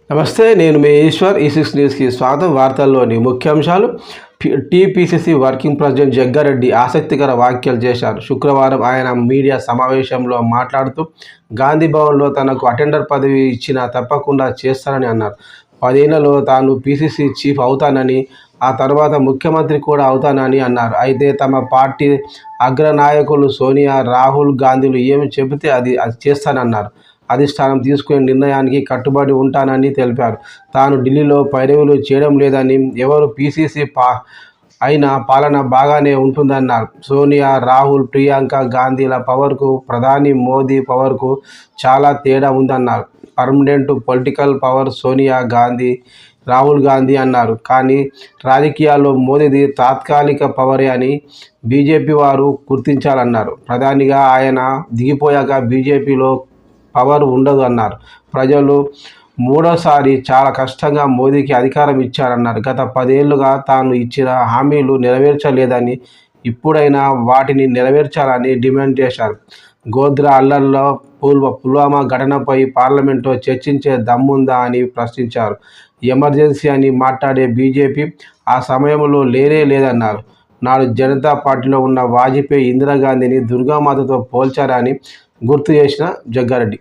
నమస్తే, నేను మీ ఈశ్వర్. ఈ6 న్యూస్కి స్వాగతం. వార్తల్లోని ముఖ్యాంశాలు. టీపీసీసీ వర్కింగ్ ప్రెసిడెంట్ జగ్గారెడ్డి ఆసక్తికర వ్యాఖ్యలు చేశారు. శుక్రవారం ఆయన మీడియా సమావేశంలో మాట్లాడుతూ గాంధీ భవన్లో తనకు అటెండర్ పదవి ఇచ్చినా తప్పకుండా చేస్తానని అన్నారు. 10 ఏళ్లలో తాను పీసీసీ చీఫ్ అవుతానని, ఆ తర్వాత ముఖ్యమంత్రి కూడా అవుతానని అన్నారు. అయితే తమ పార్టీ అగ్రనాయకులు సోనియా, రాహుల్ గాంధీలు ఏమి చెబితే అది చేస్తానన్నారు. అధిష్టానం తీసుకునే నిర్ణయానికి కట్టుబడి ఉంటానని తెలిపారు. తాను ఢిల్లీలో పైరవీలు చేయడం లేదని, ఎవరు పీసీసీ అయినా పాలన బాగానే ఉంటుందన్నారు. సోనియా, రాహుల్, ప్రియాంక గాంధీల పవర్కు, ప్రధాని మోదీ పవర్కు చాలా తేడా ఉందన్నారు. Permanent political power Sonia Gandhi, Rahul Gandhi అన్నారు. కానీ రాజకీయాల్లో మోదీది తాత్కాలిక పవరే అని బీజేపీ వారు గుర్తించాలన్నారు. ప్రధానిగా ఆయన దిగిపోయాక బీజేపీలో పవర్ ఉండదు అన్నారు. ప్రజలు మూడోసారి చాలా కష్టంగా మోదీకి అధికారం ఇచ్చారన్నారు. గత 10 ఏళ్లుగా తాను ఇచ్చిన హామీలు నెరవేర్చలేదని, ఇప్పుడైనా వాటిని నెరవేర్చాలని డిమాండ్ చేశారు. గోధ్రా అల్లర్లో, పుల్వామా ఘటనపై పార్లమెంట్లో చర్చించే దమ్ముందా అని ప్రశ్నించారు. ఎమర్జెన్సీ అని మాట్లాడే బీజేపీ ఆ సమయంలో లేనే లేదన్నారు. నాడు జనతా పార్టీలో ఉన్న వాజ్పేయి ఇందిరాగాంధీని దుర్గామాతతో పోల్చారని గుర్తు చేసిన జగ్గారెడ్డి